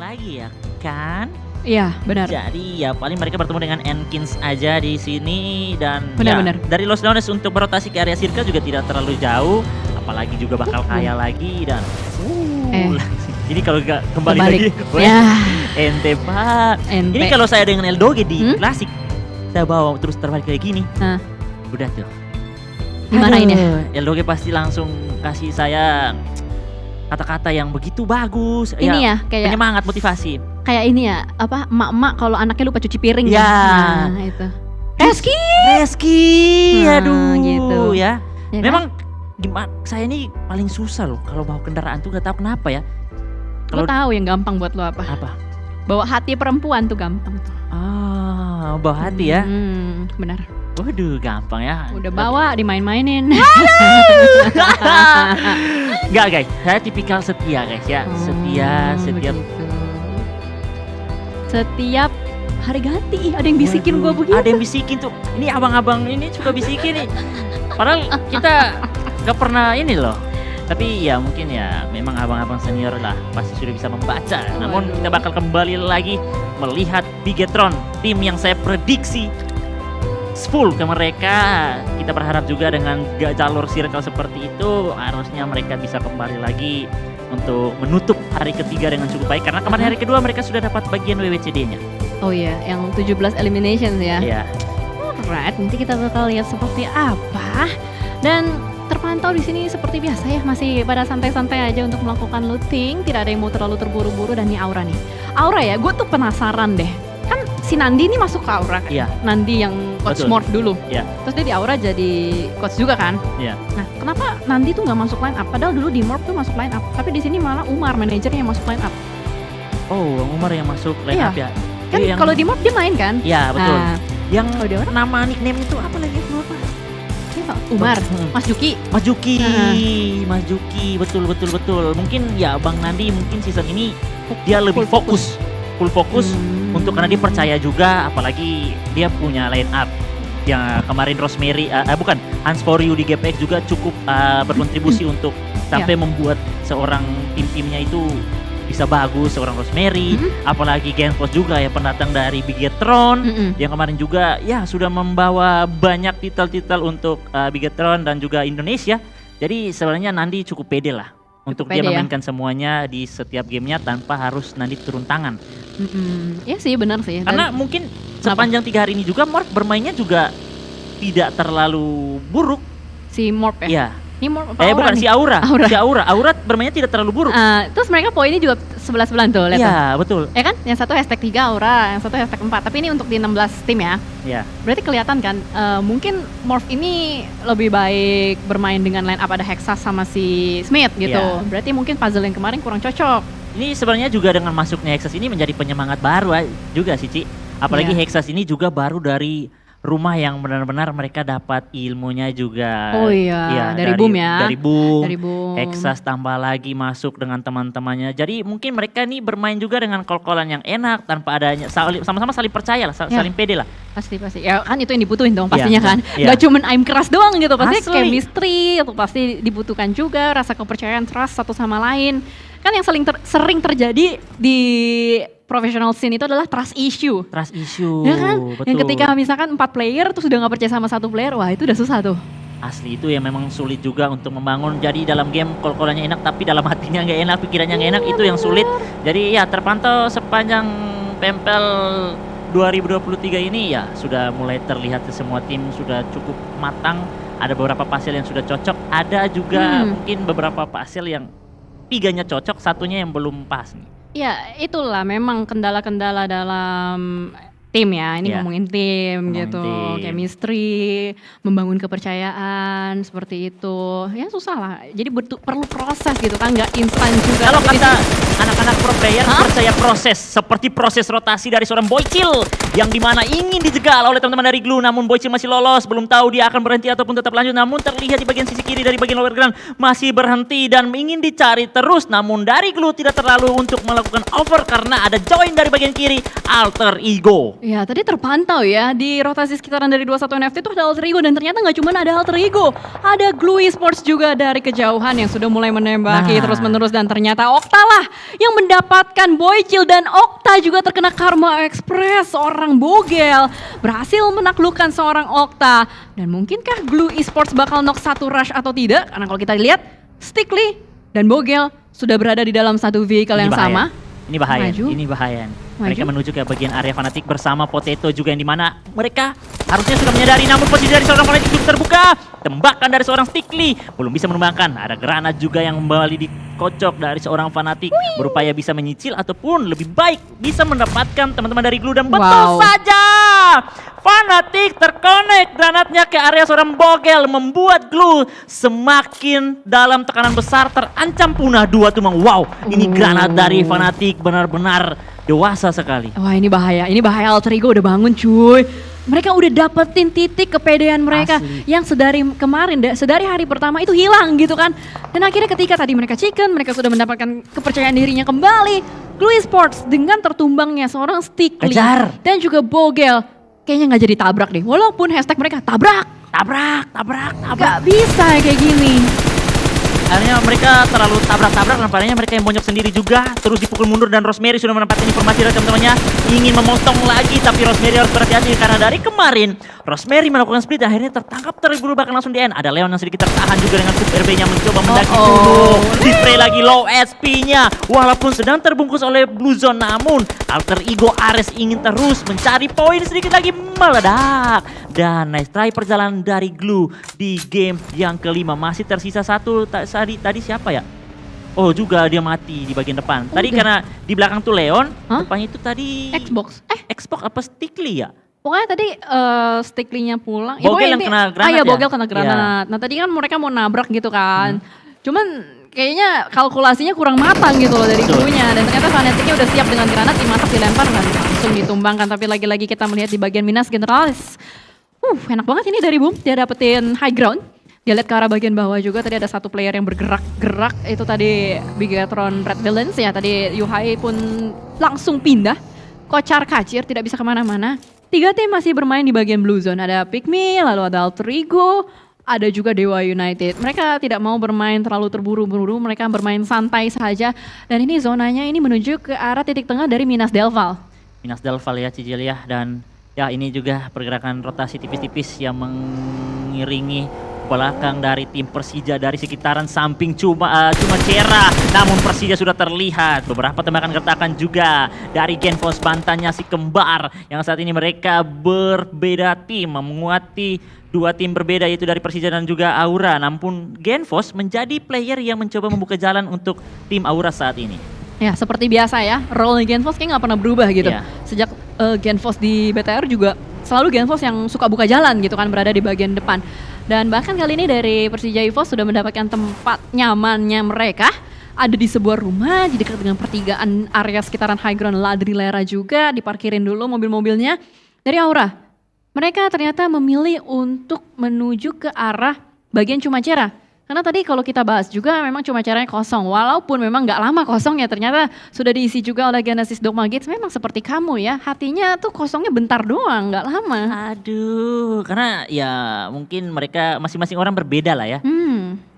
lagi ya kan? Iya, benar. Jadi ya paling mereka bertemu dengan Enkins aja di sini dan Benar-benar. dari Los Leones untuk berotasi ke area circle juga tidak terlalu jauh, apalagi juga bakal kaya lagi dan jadi kalau kembali Terbalik. lagi Ya. ente Pak. Ente. Ini kalau saya dengan Eldoge di Hmm? klasik saya bawa terus terbalik kayak gini. Nah, Udah tuh. dimarahin ya? Aduh, Eldoge pasti langsung kasih saya kata-kata yang begitu bagus. Ini ya, kayak penyemangat, motivasi. kayak ini ya, apa emak-emak kalau anaknya lupa cuci piring Ya. Nah, itu. Reski. Reski, Nah, aduh gitu. ya. Ya kan? Memang gimana? Saya ini paling susah loh kalau bawa kendaraan tuh gak tahu kenapa ya. Lo tahu yang gampang buat lo apa? Apa? Bawa hati perempuan tuh gampang tuh. Bawa hati ya. Benar. Waduh, gampang ya. Udah bawa dimain-mainin. Enggak guys, saya tipikal setia guys ya. Setia. Begitu. Setiap hari ganti ada yang bisikin Waduh, gua begitu. Ada yang bisikin tuh. Ini abang-abang ini suka bisikin nih. Padahal kita gak pernah ini loh. Tapi ya mungkin ya memang abang-abang senior lah pasti sudah bisa membaca. Namun Waduh. kita bakal kembali lagi melihat Bigetron, tim yang saya prediksi full ke mereka. Kita berharap juga dengan jalur circle seperti itu harusnya mereka bisa kembali lagi untuk menutup hari ketiga dengan cukup baik. Karena kemarin hari kedua mereka sudah dapat bagian WWCD-nya. Oh iya, yang 17 eliminations ya. Iya. Alright, nanti kita bakal lihat seperti apa. Dan terpantau di sini seperti biasa ya, masih pada santai-santai aja untuk melakukan looting. Tidak ada yang mau terlalu terburu-buru. Dan nih Aura nih. Aura ya, gue tuh penasaran deh. Kan si Nandi nih masuk ke Aura kan? Iya. Nandi yang coach Betul. Morph dulu. Iya. Terus dia di Aura jadi coach juga kan? Iya. Nah, kenapa Nandi tuh nggak masuk line up? Padahal dulu di Morph tuh masuk line up. Tapi di sini malah Umar manajernya yang masuk line up. Oh, Umar yang masuk line Iya. up ya. Kan Yang- kalau di Morph dia main kan? Iya, betul. Nah, Yang kalau di Aura nama nickname itu apa lagi? Lupa. siapa? Umar, Hmm. Mas Juki. Mas Juki, Nah. Mas Juki, betul. Mungkin ya Bang Nandi mungkin season ini dia lebih Full full fokus untuk karena dia percaya juga, apalagi dia punya line up yang kemarin Rosemary, bukan Hans For You di GPX juga cukup berkontribusi untuk sampai membuat seorang tim-timnya itu bisa bagus, seorang Rosemary, apalagi Genfos juga ya pendatang dari Bigetron. Yang kemarin juga ya sudah membawa banyak titel-titel untuk Bigetron dan juga Indonesia. Jadi sebenarnya Nandi cukup pede lah untuk dia pede ya. memainkan semuanya di setiap gamenya tanpa harus Nandi turun tangan. Iya sih, benar sih. Karena mungkin sepanjang 3 hari ini juga Morph bermainnya juga tidak terlalu buruk. si Morph ya. Ya. Ini Morph apa Aura Bukan nih? si Aura. Aura. Si Aura bermainnya tidak terlalu buruk. Terus mereka poinnya juga 11-11 tuh, lihat tuh. Iya, betul. Ya kan? Yang satu #3 Aura, yang satu #4. Tapi ini untuk di 16 tim ya. Ya. Berarti kelihatan kan, mungkin Morph ini lebih baik bermain dengan line up ada Hexas sama si Smith gitu. Iya. Berarti mungkin puzzle yang kemarin kurang cocok. Ini sebenarnya juga dengan masuknya Hexas ini menjadi penyemangat baru juga sih, Ci. Apalagi Iya. Hexas ini juga baru dari rumah yang benar-benar mereka dapat ilmunya juga. Oh iya, dari Boom ya. Dari Boom. Dari Boom. Hexas tambah lagi masuk dengan teman-temannya. Jadi mungkin mereka nih bermain juga dengan kol-kolan yang enak tanpa adanya sama-sama saling percaya lah, saling pede lah. Pasti. Ya kan itu yang dibutuhin dong pastinya kan. Iya. Gak cuman aim keras doang gitu, pasti Asli. chemistry atau pasti dibutuhkan juga rasa kepercayaan, trust satu sama lain. Kan yang sering terjadi di professional scene itu adalah trust issue. Trust issue. Ya kan? Betul. Yang ketika misalkan 4 player terus udah gak percaya sama satu player, wah itu udah susah tuh. Asli itu yang memang sulit juga untuk membangun. Jadi dalam game kol-kolannya enak tapi dalam hatinya nggak enak, pikirannya nggak enak, itu yang sulit. Jadi ya terpantau sepanjang Pempel 2023 ini ya sudah mulai terlihat semua tim sudah cukup matang. Ada beberapa puzzle yang sudah cocok, ada juga mungkin beberapa puzzle yang 3-nya cocok, satunya yang belum pas nih. Ya itulah memang kendala-kendala dalam tim ya, ini Iya. ngomongin tim Ngomongin gitu, tim. chemistry, membangun kepercayaan seperti itu, ya susah lah. Jadi perlu proses gitu kan, nggak instan juga. Kalau Tapi di kata sini- anak-anak pro player percaya proses, seperti proses rotasi dari seorang Boycil yang dimana ingin dijegal oleh teman-teman dari Glue, namun Boycil masih lolos, belum tahu dia akan berhenti ataupun tetap lanjut, namun terlihat di bagian sisi kiri dari bagian lower ground masih berhenti dan ingin dicari terus, namun dari Glue tidak terlalu untuk melakukan over karena ada join dari bagian kiri, Alter Ego. Ya, tadi terpantau ya di rotasi sekitaran dari 21 NFT itu ada alter ego dan ternyata nggak cuma ada alter ego, ada Glue Esports juga dari kejauhan yang sudah mulai menembaki Nah. terus-menerus dan ternyata Okta lah yang mendapatkan Boychill dan Okta juga terkena Karma Express, seorang bogel berhasil menaklukkan seorang Okta. Dan mungkinkah Glue Esports bakal knock satu rush atau tidak? Karena kalau kita lihat Stickly dan bogel sudah berada di dalam satu vehicle Ini yang bahaya. sama. Ini bahaya, Maju. ini bahaya. Mereka Maju. menuju ke bagian area fanatik bersama Potato juga yang dimana mereka harusnya sudah menyadari, namun posisi dari seorang fanatik sudah terbuka. Tembakan dari seorang Stickly belum bisa menumbangkan. Ada granat juga yang kembali dikocok dari seorang fanatik berupaya bisa menyicil ataupun lebih baik bisa mendapatkan teman-teman dari Glue dan betul Wow. saja. Fanatik terkonek granatnya ke area seorang bogel membuat Glue semakin dalam tekanan besar, terancam punah 2 tumbang. Wow, ini granat dari fanatik benar-benar dewasa sekali. Wah ini bahaya alter ego udah bangun cuy. Mereka udah dapetin titik kepedean mereka Asli. yang sedari kemarin, sedari hari pertama itu hilang gitu kan. Dan akhirnya ketika tadi mereka chicken, mereka sudah mendapatkan kepercayaan dirinya kembali. Glue Esports dengan tertumbangnya seorang Stickly Kejar. dan juga bogel. Kayaknya nggak jadi tabrak deh, walaupun hashtag mereka tabrak. Tabrak. Gak bisa ya kayak gini. Akhirnya mereka terlalu tabrak-tabrak, nampaknya mereka yang bonyok sendiri juga. Terus dipukul mundur dan Rosemary sudah mendapatkan informasi dari teman-temannya. Ingin memotong lagi, tapi Rosemary harus berhati-hati karena dari kemarin Rosemary melakukan split dan akhirnya tertangkap terburu bahkan langsung di end. Ada Leon yang sedikit tertahan juga dengan sub RB-nya mencoba mendaki dulu. Display lagi low SP-nya. Walaupun sedang terbungkus oleh Blue Zone, namun alter ego Ares ingin terus mencari poin, sedikit lagi meledak. Dan nice try perjalanan dari Glue di game yang kelima. Masih tersisa satu. Tadi siapa ya? Oh juga dia mati di bagian depan. Tadi Udah. karena di belakang tuh Leon, Hah? depannya itu tadi Xbox. Xbox apa Stickly ya? Pokoknya tadi Stickly-nya pulang. Bogel pokoknya yang kena granat iya, ya? Bogel kena granat. Nah tadi kan mereka mau nabrak gitu kan. Cuman kayaknya kalkulasinya kurang matang gitu loh dari Betul. Glue-nya. Dan ternyata Fnatic-nya udah siap dengan granat, dimantap, dilempar kan langsung ditumbangkan. Tapi lagi-lagi kita melihat di bagian Minas Generalis. Enak banget ini dari Boom. Dia dapetin high ground. Dia lihat ke arah bagian bawah juga, tadi ada satu player yang bergerak-gerak. Itu tadi Bigatron Red Villains ya. Tadi Yuhai pun langsung pindah. Kocar kacir, tidak bisa kemana-mana. 3 tim masih bermain di bagian blue zone. Ada Pikmi, lalu ada Alter Ego, ada juga Dewa United. Mereka tidak mau bermain terlalu terburu-buru, mereka bermain santai saja. Dan ini zonanya ini menuju ke arah titik tengah dari Minas Delval. Minas Delval ya Cicil ya. Dan ya ini juga pergerakan rotasi tipis-tipis yang mengiringi belakang dari tim Persija dari sekitaran samping cuma Cera. Namun Persija sudah terlihat beberapa tembakan gertakan juga dari Genfos bantannya si kembar yang saat ini mereka berbeda tim menguati 2 tim berbeda yaitu dari Persija dan juga Aura. Namun Genfos menjadi player yang mencoba membuka jalan untuk tim Aura saat ini. Ya seperti biasa ya, role Genfos kayak nggak pernah berubah gitu. Iya. Sejak Genfos di BTR juga selalu Genfos yang suka buka jalan gitu kan, berada di bagian depan. Dan bahkan kali ini dari Persija EVOS sudah mendapatkan tempat nyamannya mereka. Ada di sebuah rumah di dekat dengan pertigaan area sekitaran High Ground Ladrilera juga. Diparkirin dulu mobil-mobilnya. Dari Aura, mereka ternyata memilih untuk menuju ke arah bagian Cumacera. Karena tadi kalau kita bahas juga memang Cumaceranya kosong. Walaupun memang nggak lama kosong ya, ternyata sudah diisi juga oleh Genesis Dogma Gates. Memang seperti kamu ya, hatinya tuh kosongnya bentar doang, nggak lama. Aduh, karena ya mungkin mereka masing-masing orang berbeda lah ya.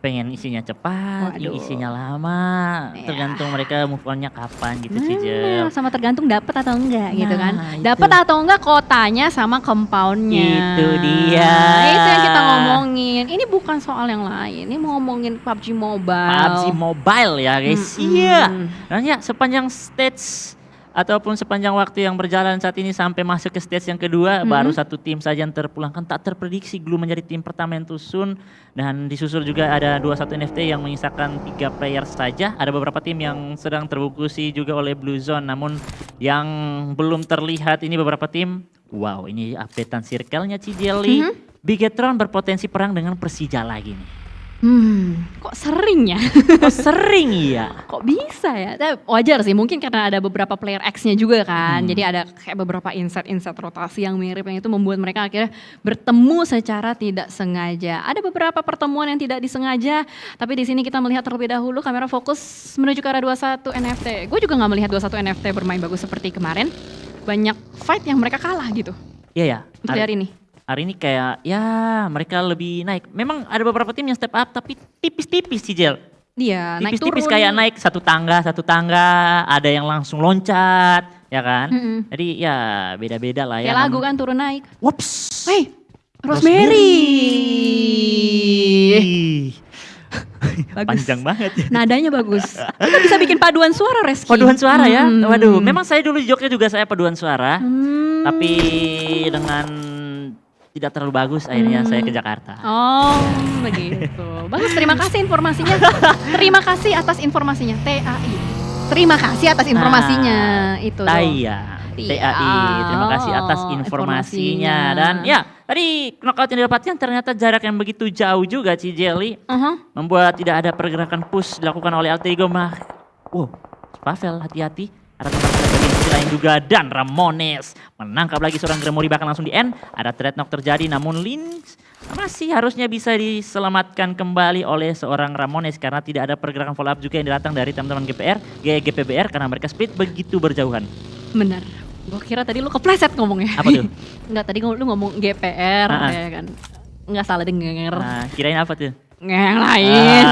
Pengen isinya cepat, Waduh. isinya lama, Ya. tergantung mereka move on-nya kapan gitu sih Nah, Jel. sama tergantung dapat atau enggak gitu kan. Nah, itu. Dapat atau enggak kotanya sama compoundnya. Itu dia. Nah, itu yang kita ngomongin. Ini bukan soal yang lain. Ini mau ngomongin PUBG Mobile. PUBG Mobile ya guys, iya. Dan ya sepanjang stage ataupun sepanjang waktu yang berjalan saat ini sampai masuk ke stage yang kedua, baru 1 tim saja yang terpulangkan. Tak terprediksi Glue menjadi tim pertama yang tusun. Dan disusul juga ada 21 NFT yang menyisakan 3 player saja. Ada beberapa tim yang sedang terbungkusi juga oleh Blue Zone. Namun yang belum terlihat ini beberapa tim. Wow, ini updatean circle-nya Cijeli. Bigetron berpotensi perang dengan Persija lagi nih. Kok sering ya? Kok sering ya? Kok bisa ya? Tapi wajar sih, mungkin karena ada beberapa player X-nya juga kan. Jadi ada kayak beberapa insight rotasi yang mirip, yang itu membuat mereka akhirnya bertemu secara tidak sengaja. Ada beberapa pertemuan yang tidak disengaja, tapi di sini kita melihat terlebih dahulu kamera fokus menuju ke arah 21 NFT. Gue juga nggak melihat 21 NFT bermain bagus seperti kemarin. banyak fight yang mereka kalah gitu Iya ya. untuk hari ini. Hari ini kayak ya mereka lebih naik. Memang ada beberapa tim yang step up tapi tipis-tipis sih Jel. Iya, naik Tipis-tipis turun. kayak naik satu tangga, ada yang langsung loncat, ya kan? Mm-mm. Jadi ya beda-beda lah ya. Kayak lagu kan turun naik. Whoops. Hey, Rosemary. Bagus. Panjang banget ya. Nadanya bagus. Kita bisa bikin paduan suara, Reski. Paduan suara ya. Waduh, memang saya dulu di Jogja juga saya paduan suara. Tapi dengan tidak terlalu bagus akhirnya saya ke Jakarta. Oh, begitu. Bagus, terima kasih informasinya. Terima kasih atas informasinya. TAI. Terima kasih atas informasinya. Itu. Taya. TAI. Terima kasih atas informasinya. Dan ya, tadi knockout yang didapatkan ternyata jarak yang begitu jauh juga Cijelly. Membuat tidak ada pergerakan push dilakukan oleh Alter Ego. Wow, Pavel hati-hati. Ada teman-teman bagian sisi lain juga dan Ramones menangkap lagi seorang Gremori bahkan langsung di end. Ada dreadnought terjadi namun Lynx masih harusnya bisa diselamatkan kembali oleh seorang Ramones karena tidak ada pergerakan follow up juga yang datang dari teman-teman GPBR karena mereka split begitu berjauhan. Benar. Gue kira tadi lu kepleset ngomongnya. Apa tuh? Enggak, tadi lu ngomong GPR ya kan. Enggak salah denger. Nah, kirain apa tuh? Yang lain.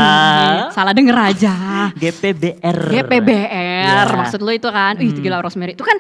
Salah denger aja. GPBR. GPBR. Maksud lu itu kan. Ih, gila Rosemary. Itu kan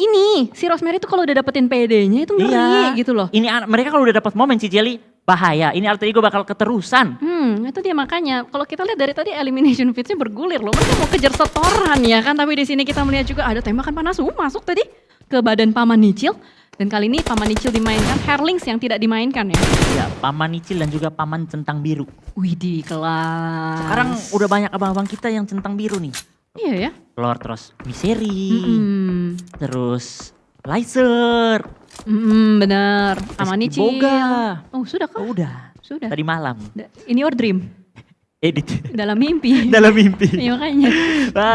ini si Rosemary itu kalau udah dapetin PD-nya itu ngeri gitu loh. Ini mereka kalau udah dapat momen Cijelly bahaya. Ini Alter Ego bakal keterusan. Itu dia makanya. Kalau kita lihat dari tadi elimination feeds-nya bergulir loh. Mereka mau kejar setoran ya kan. Tapi di sini kita melihat juga ada tembakan panas masuk tadi ke badan Paman Nichil. Dan kali ini Paman Nichil dimainkan, Herlings yang tidak dimainkan ya. Ya, Paman Nichil dan juga Paman Centang Biru. Widih, kelas. Sekarang udah banyak abang-abang kita yang centang biru nih. Iya ya. Lord Ross Misery, terus Lyser, bener. Paman Reski Nichil. Boga. Oh sudah kah? Udah. Sudah. Tadi malam. Ini your dream. Edit. Dalam mimpi. Dalam mimpi. Iya makanya.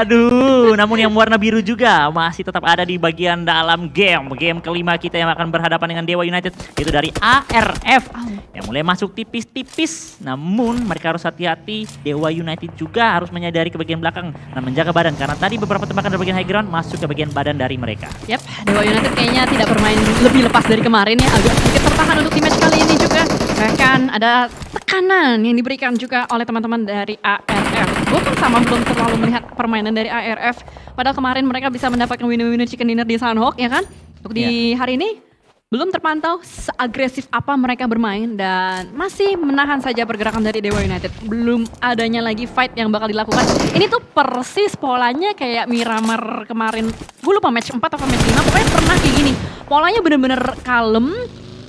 Aduh, namun yang warna biru juga masih tetap ada di bagian dalam game. Game kelima kita yang akan berhadapan dengan Dewa United. Itu dari ARF. Yang mulai masuk tipis-tipis. Namun mereka harus hati-hati. Dewa United juga harus menyadari ke bagian belakang. Dan menjaga badan. Karena tadi beberapa tembakan dari bagian high ground masuk ke bagian badan dari mereka. Yap, Dewa United kayaknya tidak bermain lebih lepas dari kemarin ya. Agak sedikit tertahan untuk di match kali ini juga. Bahkan ada tekanan yang diberikan juga oleh teman-teman dari ARF. Gue pun sama belum terlalu melihat permainan dari ARF. Padahal kemarin mereka bisa mendapatkan winner-winner chicken dinner di Sunhawk ya kan. Untuk di hari ini belum terpantau seagresif apa mereka bermain. Dan masih menahan saja pergerakan dari Dewa United. Belum adanya lagi fight yang bakal dilakukan. Ini tuh persis polanya kayak Miramar kemarin. Gue lupa match 4 atau match 5. Pokoknya pernah kayak gini. Polanya bener-bener kalem.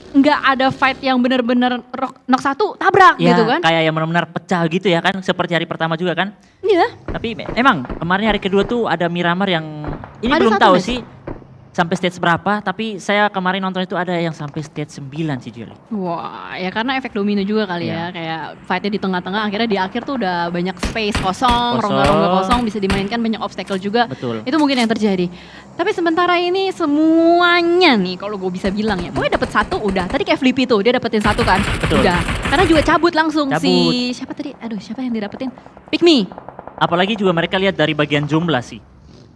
Nggak ada fight yang benar-benar knock satu tabrak ya, gitu kan. Kayak yang benar-benar pecah gitu ya kan. Seperti hari pertama juga kan. Iya. Tapi emang kemarin hari kedua tuh ada Miramar yang ini Ada belum satu tahu match sih sampai stage berapa. Tapi saya kemarin nonton itu ada yang sampai stage 9 sih Jelly. Wah, ya karena efek domino juga kali ya. Kayak fightnya di tengah-tengah, akhirnya di akhir tuh udah banyak space kosong, rongga-rongga kosong, bisa dimainkan banyak obstacle juga. Betul. Itu mungkin yang terjadi. Tapi sementara ini semuanya nih, kalau gue bisa bilang ya, pokoknya dapet satu udah. Tadi kayak Flippy tuh, dia dapetin satu kan. Betul. Udah. Karena juga cabut langsung Cabut. si siapa tadi? Aduh, siapa yang didapetin? Pick Me. Apalagi juga mereka lihat dari bagian jumlah sih.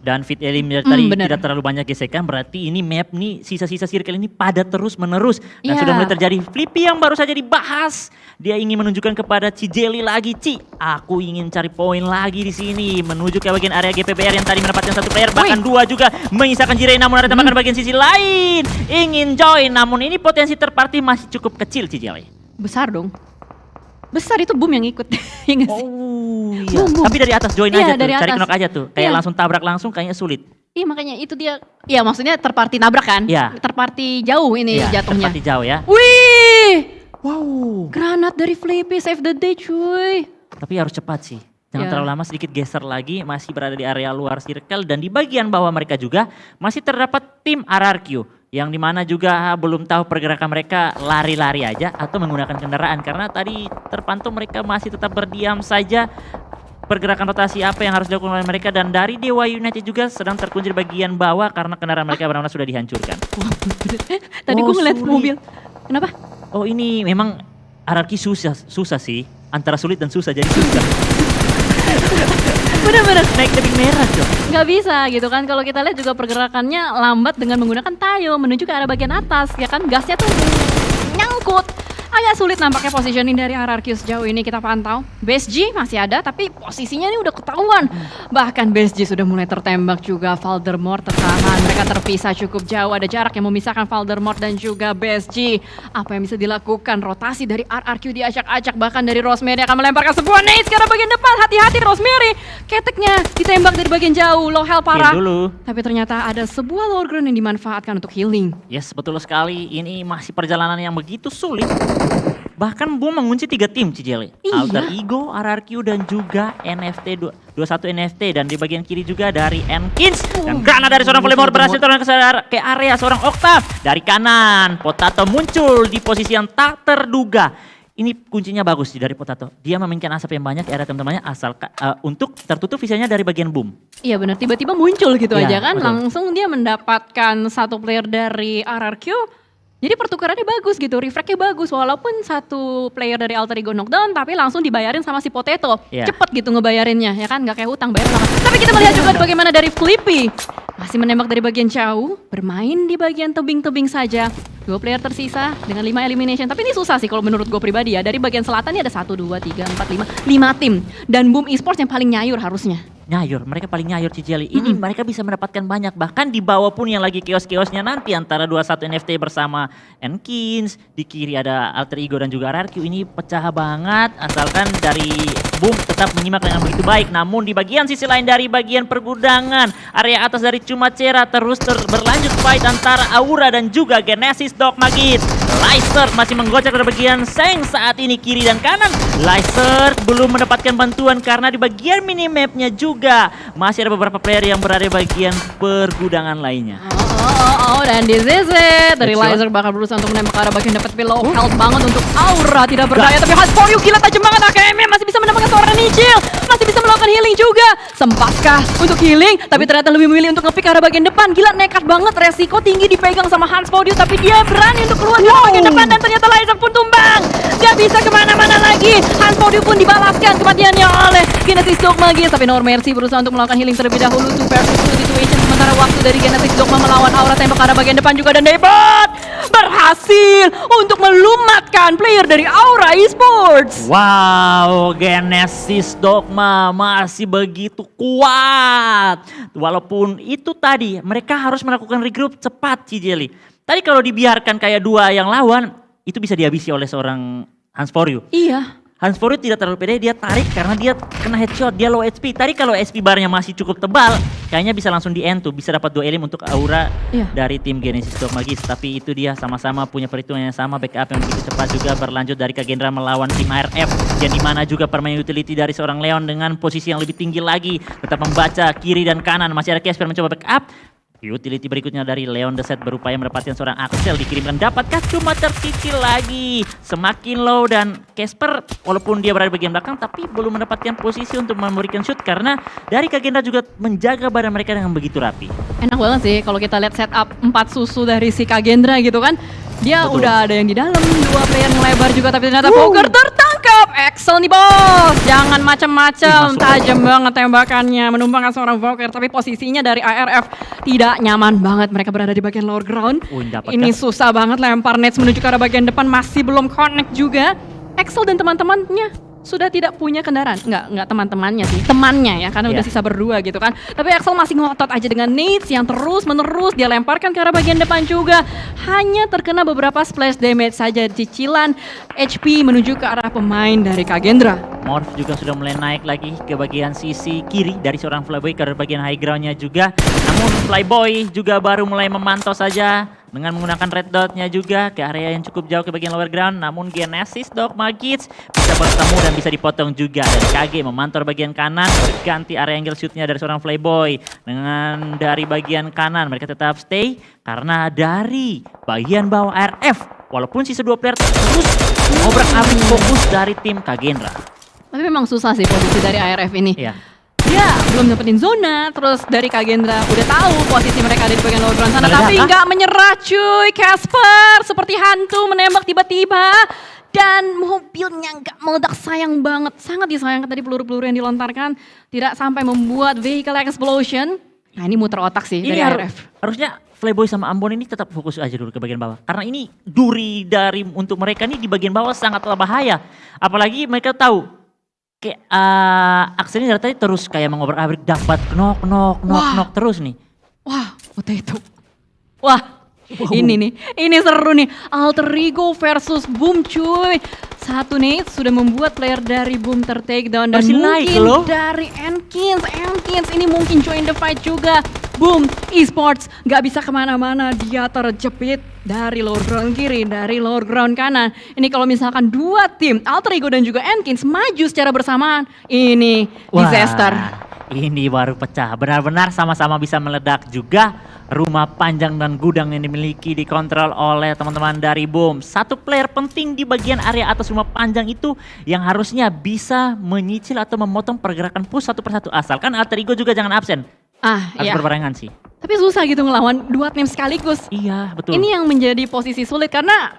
Dan fit eliminator tadi bener. tidak terlalu banyak gesekan, berarti ini map nih sisa-sisa circle ini padat terus menerus. Dan Iya. sudah mulai terjadi Flippy yang baru saja dibahas. Dia ingin menunjukkan kepada Cijelly lagi, Ci, aku ingin cari poin lagi di sini. Menuju ke bagian area GPBR yang tadi mendapatkan satu player, bahkan dua juga menyisakan Jirai. Namun ada tembakan bagian sisi lain. Ingin join, namun ini potensi terparty masih cukup kecil Cijelly. Besar dong. Besar itu boom yang ikut. Ya nggak sih? Oh iya. Boom. Tapi dari atas join aja Iya, tuh, dari cari atas. knock aja tuh. Kayak Iya. langsung tabrak langsung kayaknya sulit. Iya makanya itu dia. Iya maksudnya terparty nabrak kan? Iya. Terparty jauh ini Iya, jatuhnya. terparty jauh ya. Wih! Wow. Granat dari Flippy save the day cuy. Tapi harus cepat sih. Jangan Ya. terlalu lama, sedikit geser lagi. Masih berada di area luar circle. Dan di bagian bawah mereka juga masih terdapat tim RRQ. Yang dimana juga belum tahu pergerakan mereka lari-lari aja atau menggunakan kendaraan. Karena tadi terpantau mereka masih tetap berdiam saja. Pergerakan rotasi apa yang harus dilakukan oleh mereka. Dan dari Dewa United juga sedang terkunci di bagian bawah karena kendaraan mereka benar-benar sudah dihancurkan. Tadi Oh, gue ngeliat sulit. mobil. Kenapa? Oh ini memang RRQ susah sih. Antara sulit dan susah jadi susah. Bener-bener naik tebing merah coy. nggak bisa gitu kan. Kalau kita lihat juga pergerakannya lambat dengan menggunakan tayo menuju ke arah bagian atas ya kan. Gasnya tuh nyangkut. Agak sulit nampaknya positioning dari RRQ sejauh ini kita pantau. BSG masih ada tapi posisinya ini udah ketahuan. Bahkan BSG sudah mulai tertembak juga. Voldemort tertahan. Mereka terpisah cukup jauh. Ada jarak yang memisahkan Voldemort dan juga BSG. Apa yang bisa dilakukan? Rotasi dari RRQ diacak-acak. Bahkan dari Rosemary akan melemparkan sebuah nades ke arah bagian depan. Hati-hati Rosemary. Keteknya ditembak dari bagian jauh. Low health parah. Dulu. Tapi ternyata ada sebuah lower ground yang dimanfaatkan untuk healing. Yes, betul sekali. Ini masih perjalanan yang begitu sulit. Bahkan Boom mengunci 3 tim Cijeli. Iya. Alter Ego, RRQ dan juga NFT 21 NFT dan di bagian kiri juga dari Enkins dan Grana dari seorang Voldemort berhasil turun ke area seorang Octave. Dari kanan Potato muncul di posisi yang tak terduga. Ini kuncinya bagus sih dari Potato. Dia memainkan asap yang banyak area teman-temannya asal untuk tertutup visinya dari bagian Boom. Iya benar, tiba-tiba muncul gitu Iya, aja kan. betul. Langsung dia mendapatkan satu player dari RRQ. Jadi pertukarannya bagus gitu, refragnya bagus. Walaupun satu player dari Alter Ego knockdown, tapi langsung dibayarin sama si Potato. Iya. Cepet gitu ngebayarinnya, ya kan? Gak kayak hutang, bayar lama. Tapi kita melihat juga bagaimana dari Flippy. Masih menembak dari bagian jauh, bermain di bagian tebing-tebing saja. 2 player tersisa dengan 5 elimination. Tapi ini susah sih kalau menurut gue pribadi ya. Dari bagian selatan ini ada 1, 2, 3, 4, 5 tim. Dan Boom Esports yang paling nyayur harusnya. Nyayur, mereka paling nyayur Cijeli. Ini mereka bisa mendapatkan banyak. Bahkan di bawah pun yang lagi kios-kiosnya nanti antara 21 NFT bersama Enkins. Di kiri ada Alter Ego dan juga RRQ. Ini pecah banget asalkan dari Boom tetap menyimak dengan begitu baik. Namun di bagian sisi lain dari bagian pergudangan. Area atas dari Cumacera terus berlanjut fight antara Aura dan juga Genesis Dog Magit. Lyser masih menggocek dari bagian Seng saat ini kiri dan kanan. Lyser belum mendapatkan bantuan karena di bagian minimapnya juga masih ada beberapa player yang berada di bagian pergudangan lainnya. Dan this is it. Dari Headshot. Lyser bakal berusaha untuk menembak ke arah bagian dapat below health banget untuk Aura. Tidak berdaya tapi Has for you gila tajam banget AKM masih bisa mendapatkan seorang Nichil. Masih bisa melakukan healing juga. Sempatkah untuk healing? Tapi ternyata lebih memilih untuk nge-pick ke arah bagian depan. Gila nekat banget, resiko tinggi dipegang sama Hans Podium. Tapi dia berani untuk keluar ke bagian depan dan ternyata Lyser pun tumbang. Gak bisa kemana-mana lagi. Hans Podium pun dibalaskan kematiannya oleh Genesis Dogma Magis. Tapi No Mercy berusaha untuk melakukan healing terlebih dahulu. Super situation sementara waktu dari Genesis Dogma melawan Aura tembak ke arah bagian depan juga dan Debot berhasil untuk melumatkan player dari Aura Esports. Wow, Genesis Dogma masih begitu kuat. Walaupun itu tadi mereka harus melakukan regroup cepat Cijeli. Tadi kalau dibiarkan kayak 2 yang lawan, itu bisa dihabisi oleh seorang Hans For You. Iya. Hans For You tidak terlalu pede, dia tarik karena dia kena headshot, dia low HP. Tadi kalau SP barnya masih cukup tebal, kayaknya bisa langsung di end tuh, bisa dapat 2 elim untuk Aura Iya. dari tim Genesis Dog Magis. Tapi itu dia sama-sama punya perhitungan yang sama, backup yang begitu cepat juga berlanjut dari Kagendra melawan tim ARF. Yang dimana juga permain utility dari seorang Leon dengan posisi yang lebih tinggi lagi. Tetap membaca kiri dan kanan, masih ada Casper mencoba backup. Utility berikutnya dari Leon The Set berupaya mendapatkan seorang Axel dikirimkan, dapatkah cuma tercicil lagi. Semakin low dan Casper walaupun dia berada di bagian belakang tapi belum mendapatkan posisi untuk memberikan shoot karena dari Kagendra juga menjaga badan mereka dengan begitu rapi. Enak banget sih kalau kita lihat setup 4 susu dari si Kagendra gitu kan. Dia Betul. udah ada yang di dalam, 2 player ngelebar juga tapi ternyata Poker tertangkap. Axel nih bos, jangan macam-macam, masuk. tajam banget tembakannya, menumbangkan seorang Valkyr tapi posisinya dari ARF tidak nyaman banget. Mereka berada di bagian lower ground. Dapatkah? Ini susah banget lempar nets menuju ke arah bagian depan, masih belum connect juga. Axel dan teman-temannya sudah tidak punya kendaraan, nggak teman-temannya sih, temannya ya, karena udah Iya. sisa berdua gitu kan. Tapi Axel masih ngotot aja dengan nades yang terus menerus dia lemparkan ke arah bagian depan juga. Hanya terkena beberapa splash damage saja, cicilan HP menuju ke arah pemain dari Kagendra. Morph juga sudah mulai naik lagi ke bagian sisi kiri dari seorang Flyboy ke bagian high groundnya juga. Namun Flyboy juga baru mulai memantau saja dengan menggunakan red dotnya juga ke area yang cukup jauh ke bagian lower ground. Namun Genesis Dog Magits bisa bertemu dan bisa dipotong juga. Dan KG memantau bagian kanan, ganti area angle shootnya dari seorang Flyboy. Dengan dari bagian kanan mereka tetap stay karena dari bagian bawah RF. Walaupun sisa 2 player terus ngobrak-abrik fokus dari tim Kagendra. Tapi memang susah sih posisi dari ARF ini. Iya. Dia belum dapetin zona, terus dari Kagendra udah tahu posisi mereka ada di bagian lower ground sana, Meledak tapi kah? nggak menyerah cuy. Casper seperti hantu menembak tiba-tiba. dan mobilnya nggak meledak, sayang banget. Sangat disayangkan tadi peluru-peluru yang dilontarkan tidak sampai membuat vehicle explosion. Nah ini muter otak sih Ini dari ARF. harusnya Playboy sama Ambon ini tetap fokus aja dulu ke bagian bawah. Karena ini duri dari untuk mereka ini di bagian bawah sangatlah bahaya. Apalagi mereka tahu kayak Axel ini dari tadi terus kayak mengobrak-abrik dapat knock terus nih. Wah, potato. Wah, ini seru nih. Alter Ego versus Boom cuy. Satu nih sudah membuat player dari Boom tertakedown dan Masih naik mungkin loh. dari Enkins ini mungkin join the fight juga. Boom Esports gak bisa kemana-mana, dia terjepit dari lower ground kiri, dari lower ground kanan. Ini kalau misalkan dua tim, Alter Ego dan juga Enkins maju secara bersamaan, ini disaster. Ini baru pecah. Benar-benar sama-sama bisa meledak juga. Rumah panjang dan gudang yang dimiliki dikontrol oleh teman-teman dari Boom. Satu player penting di bagian area atas rumah panjang itu yang harusnya bisa menyicil atau memotong pergerakan push satu persatu. Asalkan Alter Ego juga jangan absen. Harus Iya. berbarengan sih. Tapi susah gitu ngelawan dua tim sekaligus. Iya, betul. Ini yang menjadi posisi sulit karena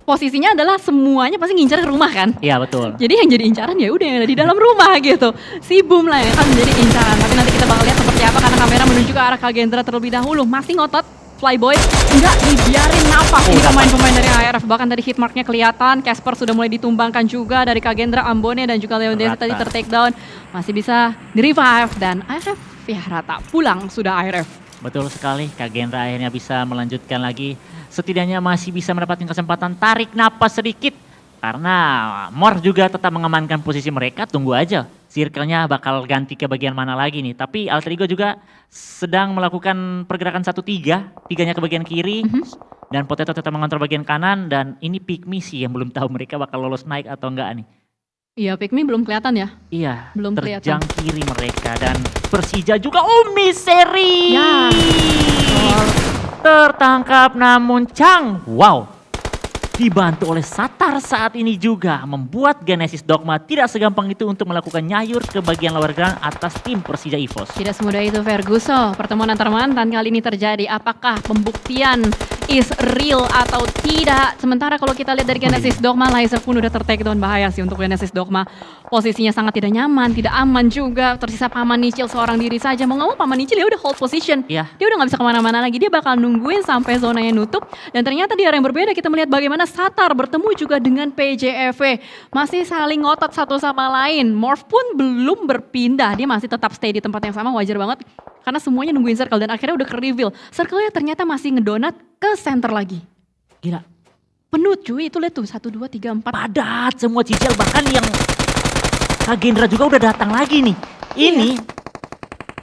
posisinya adalah semuanya pasti ngincar ke rumah kan. Iya, betul. Jadi yang jadi incaran ya udah yang ada di dalam rumah gitu. Si Boom lah yang akan menjadi incaran. Tapi nanti kita bakal lihat seperti apa karena kamera menuju ke arah Kagendra terlebih dahulu. Masih ngotot Flyboy, enggak dibiarin nafas nih pemain-pemain dari ARF. Bahkan tadi hitmarknya kelihatan, Casper sudah mulai ditumbangkan juga dari Kagendra, Ambone dan juga Leon Desi tadi tertakedown. Masih bisa di-revive dan ARF ya rata pulang sudah ARF. Betul sekali, Kagendra akhirnya bisa melanjutkan lagi. Setidaknya masih bisa mendapatkan kesempatan tarik napas sedikit. Karena Morph juga tetap mengamankan posisi mereka, tunggu aja. Circle-nya bakal ganti ke bagian mana lagi nih. Tapi Alter Ego juga sedang melakukan pergerakan 1-3, tiganya ke bagian kiri. Dan Potato tetap mengontrol bagian kanan. Dan ini Pygmy sih yang belum tahu mereka bakal lolos naik atau enggak nih. Iya, Pygmy belum kelihatan ya. Iya, Belum terjang kiri mereka. Dan Persija juga, Miseri! Ya. Tertangkap namun Chang, wow, dibantu oleh Satar saat ini juga membuat Genesis Dogma tidak segampang itu untuk melakukan nyayur ke bagian lower ground atas tim Persija EVOS. Tidak semudah itu Ferguson. Pertemuan antar mantan kali ini terjadi. Apakah pembuktian is real atau tidak? Sementara kalau kita lihat dari Genesis Dogma, Liza pun udah tertakedown. Bahaya sih untuk Genesis Dogma. Posisinya sangat tidak nyaman, tidak aman juga. Tersisa Paman Nichil seorang diri saja. Mau nggak mau Paman Nichil ya udah hold position. Iya. Dia udah nggak bisa kemana-mana lagi. Dia bakal nungguin sampai zonanya nutup. Dan ternyata di area yang berbeda kita melihat bagaimana Satar bertemu juga dengan PJFV. Masih saling ngotot satu sama lain. Morph pun belum berpindah. Dia masih tetap stay di tempat yang sama, wajar banget. Karena semuanya nungguin circle dan akhirnya udah ke-reveal. Circle-nya ternyata masih ngedonat ke center lagi. Gila, Penuh cuy, itu lihat tuh 1, 2, 3, 4. padat semua Cicel, bahkan yang Kagendra juga udah datang lagi nih. Ini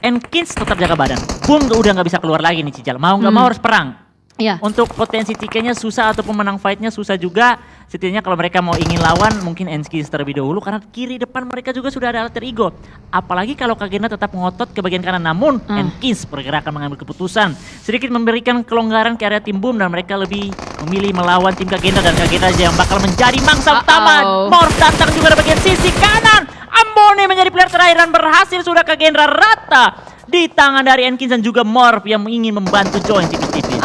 Enkins tetap jaga badan. Boom udah nggak bisa keluar lagi nih Cicel. Mau nggak mau harus perang. Iya. Untuk potensi tiketnya susah ataupun menang fightnya susah juga. Setidaknya kalau mereka mau ingin lawan mungkin Enkins terlebih dahulu karena kiri depan mereka juga sudah ada Alter Ego. Apalagi kalau Kagendra tetap ngotot ke bagian kanan. Namun Enkins pergerakan mengambil keputusan. Sedikit memberikan kelonggaran ke area tim Boom dan mereka lebih memilih melawan tim Kagendra dan Kagendra yang bakal menjadi mangsa utama. Morph datang juga dari bagian sisi kanan. Ambone menjadi player terakhir dan berhasil sudah Kagendra rata di tangan dari Enkins dan juga Morph yang ingin membantu join tipis-tipis.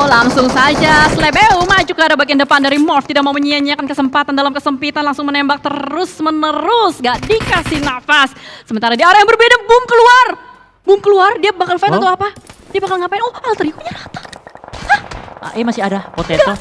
Langsung saja Slebeu maju ke arah bagian depan dari Morph. Tidak mau menyia-nyiakan kesempatan dalam kesempitan, langsung menembak terus menerus. Gak dikasih nafas. Sementara di area yang berbeda Boom keluar. Boom keluar, dia bakal fight atau apa? Dia bakal ngapain? Oh, Alter Ego-nya rata. Masih ada Potato.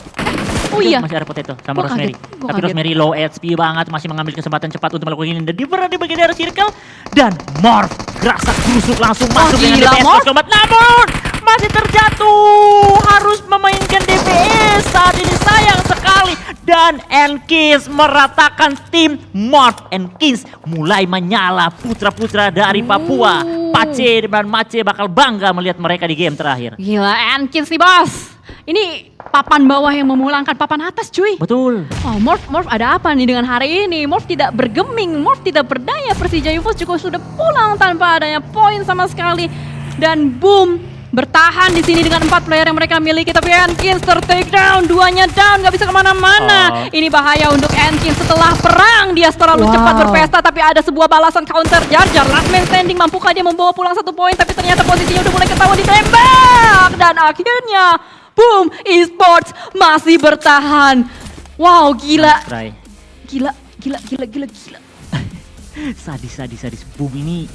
Oh iya. Masih ada Potato sama Gua Rosemary. kaget, gua Tapi kaget. Rosemary low HP banget, masih mengambil kesempatan cepat untuk melakukan ini. Dan dia berada di bagian daerah circle. Dan Morph gerasak busuk langsung masuk dengan gila, DPS Morph. Combat. Namun masih terjatuh. Harus memainkan DPS saat ini, sayang sekali. Dan Enkins meratakan tim. Morph Enkins mulai menyala putra-putra dari Papua. Pace dan Mace bakal bangga melihat mereka di game terakhir. Gila, Enkins nih bos. Ini papan bawah yang memulangkan papan atas cuy. Betul. Oh, Morph ada apa nih dengan hari ini? Morph tidak bergeming, Morph tidak berdaya. Persija EVOS juga sudah pulang tanpa adanya poin sama sekali. Dan Boom bertahan di sini dengan 4 player yang mereka miliki. Tapi Enkins tertakedown, duanya down, gak bisa kemana-mana. Ini bahaya untuk Enkins setelah perang. Dia terlalu cepat berpesta, tapi ada sebuah balasan counter Jar Jar. Last man standing, mampukah dia membawa pulang 1 poin? Tapi ternyata posisinya udah mulai ketahuan ditembak. Dan akhirnya Boom Esports masih bertahan. Wow, gila. Nice try. Gila. Sadis. Boom ini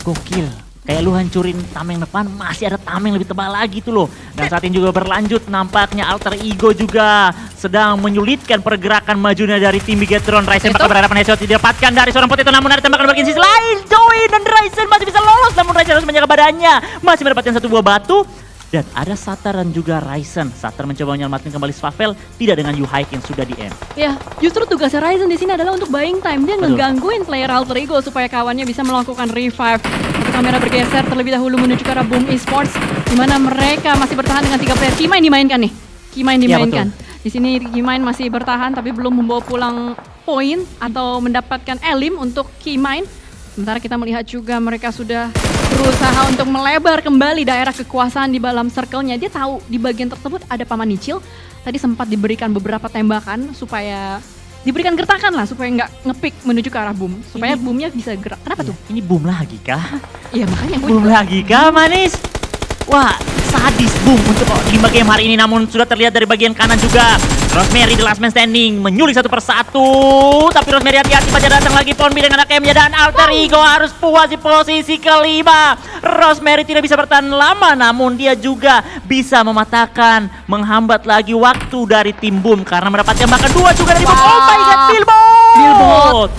gokil. Kayak lu hancurin tameng depan, masih ada tameng lebih tebal lagi tuh loh. Dan saat ini juga berlanjut, nampaknya Alter Ego juga sedang menyulitkan pergerakan majunya dari tim Bigetron. Ryzen bakal berhadapan headshot didapatkan dari seorang Potato, namun ada tembakan bagian sisi lain. Joey dan Ryzen masih bisa lolos, namun Ryzen harus menjaga badannya. Masih mendapatkan satu buah batu. Dan ada Satar dan juga Ryzen. Satar mencoba menyelamatkan kembali Swavel, tidak dengan Yuhaik yang sudah di end. Ya, justru tugasnya Ryzen di sini adalah untuk buying time. Dia Betul. ngegangguin player Alter Ego supaya kawannya bisa melakukan revive. Tapi kamera bergeser terlebih dahulu menuju ke arah Boom Esports, di mana mereka masih bertahan dengan 3 player. Keymind dimainkan nih. Keymind dimainkan. Di sini Keymind masih bertahan tapi belum membawa pulang poin atau mendapatkan elim untuk Keymind. Sementara kita melihat juga mereka sudah berusaha untuk melebar kembali daerah kekuasaan di dalam circle-nya. Dia tahu di bagian tersebut ada Paman Nichil. Tadi sempat diberikan beberapa tembakan supaya diberikan gertakan lah supaya nggak ngepick menuju ke arah boom. Supaya boomnya bisa gerak. Kenapa tuh? Ini boom lagi kah? Iya makanya gue Boom lagi kah, manis? Wah, sadis boom untuk 5 game hari ini, namun sudah terlihat dari bagian kanan juga. Rosemary the last man standing, menyulik satu persatu. Tapi Rosemary hati-hati, saja datang lagi Ponbi dengan AKM-nya dan Alter Ego harus puas di posisi kelima. Rosemary tidak bisa bertahan lama, namun dia juga bisa mematahkan, menghambat lagi waktu dari tim Boom karena mendapatkan bahkan 2 juga dari Boom. Oh my god, Billboard!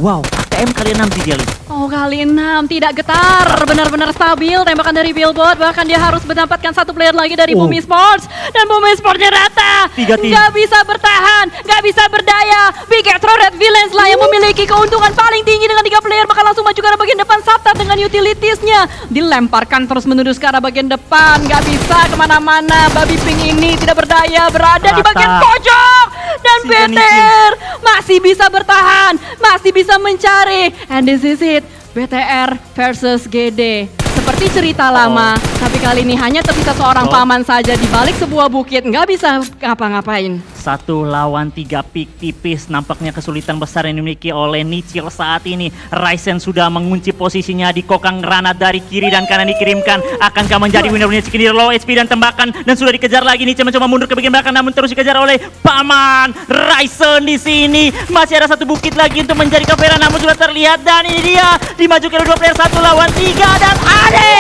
Wow, AKM kali 6 sih Jelly. Oh kali 6 tidak getar, benar-benar stabil tembakan dari Billboard. Bahkan dia harus mendapatkan satu player lagi dari Boom Esports. Dan Boom Esports-nya rata, 3 tim. nggak bisa bertahan, nggak bisa berdaya. Bigetron Red Villains lah yang memiliki keuntungan paling tinggi dengan 3 player. Bakal langsung maju ke arah bagian depan. Satar dengan utilities-nya dilemparkan terus menerus ke arah bagian depan. Nggak bisa kemana-mana, babi pink ini tidak berdaya, berada di Rata. bagian pojok. Dan Si BTR masih bisa bertahan, masih bisa mencari. And this is it, BTR versus GD. Seperti cerita lama, tapi kali ini hanya tersisa seorang paman saja di balik sebuah bukit. Nggak bisa ngapa-ngapain. 1 lawan 3 pick tipis, nampaknya kesulitan besar yang dimiliki oleh Nichil saat ini. Ryzen sudah mengunci posisinya di kokang granat dari kiri dan kanan dikirimkan. Akankah menjadi winner-winner chicken low HP dan tembakan dan sudah dikejar lagi. Nichil mencoba mundur ke bagian belakang namun terus dikejar oleh paman Ryzen di sini. Masih ada satu bukit lagi untuk menjadi kafera namun sudah terlihat dan ini dia dimajukan oleh 2 player 1 lawan 3 dan Ade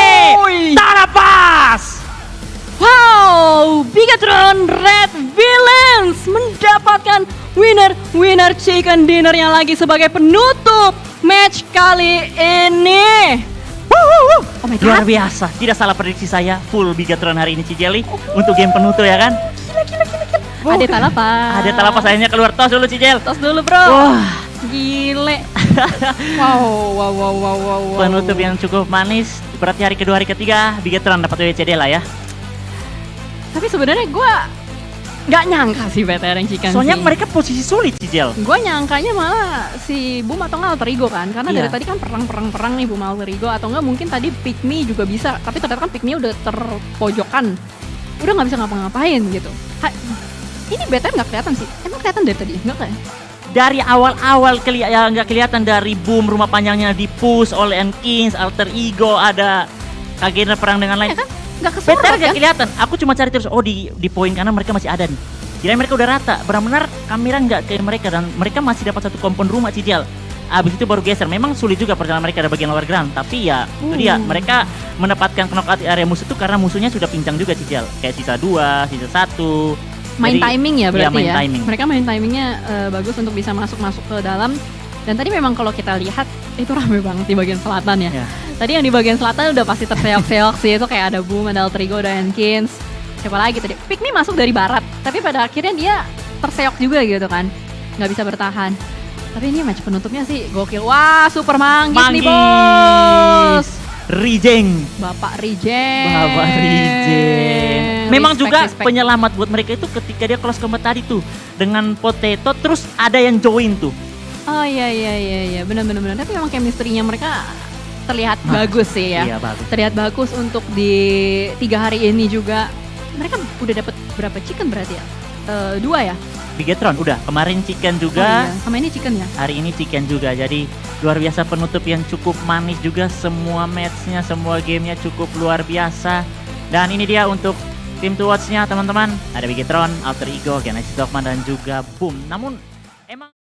Tarapas. Wow, Bigetron Red Villains mendapatkan winner chicken dinnernya lagi sebagai penutup match kali ini. Oh my Luar god, biasa, tidak salah prediksi saya, full Bigetron hari ini Cijeli untuk game penutup ya kan? ada Talapas. Ada Talapas akhirnya keluar tos dulu Cijel. Tos dulu bro. Wah, Gile. Wow. penutup yang cukup manis. Berarti hari kedua, hari ketiga Bigetron dapat WCD lah ya. Tapi sebenarnya gue nggak nyangka sih BTR yang chicken Soalnya sih. mereka posisi sulit Cijel. Gue nyangkanya malah si Boom atau nggak Alter Ego kan. Karena dari Iya. tadi kan perang nih Boom Alter Ego. Atau nggak mungkin tadi Pick Me juga bisa. Tapi ternyata kan Pick Me udah terpojokan. Udah nggak bisa ngapa-ngapain gitu. Ini BTR nggak kelihatan sih. Emang kelihatan dari tadi? Nggak kayak? Dari awal-awal nggak kelihatan dari Boom, rumah panjangnya dipush oleh Kings, Alter Ego, ada Kagena perang dengan lain. Iya kan? Nggak kesorot Better kan? gak kelihatan. Aku cuma cari terus. Oh di poin kanan mereka masih ada nih. Kirain mereka udah rata. Benar-benar kamera nggak kayak mereka dan mereka masih dapat satu kompon rumah Cijal. Abis itu baru geser. Memang sulit juga perjalanan mereka ada bagian lower ground. Tapi ya itu dia. Mereka mendapatkan knockout di area musuh itu karena musuhnya sudah pincang juga Cijal. Kayak sisa 2, sisa 1. Main timing ya berarti main ya. timing. Mereka main timingnya bagus untuk bisa masuk ke dalam. Dan tadi memang kalau kita lihat itu rame banget di bagian selatan ya. Ya. Tadi yang di bagian selatan udah pasti terseok-seok sih. Itu kayak ada Boom, ada Alter Ego, ada Enkins. Siapa lagi tadi? Pick Me masuk dari barat. Tapi pada akhirnya dia terseok juga gitu kan. Nggak bisa bertahan. Tapi ini match penutupnya sih gokil. Wah, super manggis nih bos. Rijeng. Bapak Rijeng. Memang juga Respect. penyelamat buat mereka itu ketika dia close combat tadi tuh dengan Potato terus ada yang join tuh. Oh iya benar. Tapi memang chemistry-nya mereka terlihat bagus sih ya. Iya bagus. Terlihat bagus untuk di 3 hari ini juga. Mereka udah dapat berapa chicken berarti ya? 2 ya? Bigetron udah kemarin chicken Oh juga. iya. Sama ini chicken ya? Hari ini chicken juga, jadi luar biasa penutup yang cukup manis juga. Semua matchnya, semua gamenya cukup luar biasa. Dan ini dia untuk Team to watch-nya teman-teman ada Bigetron, Alter Ego, Genesis Dogman dan juga Boom. Namun emang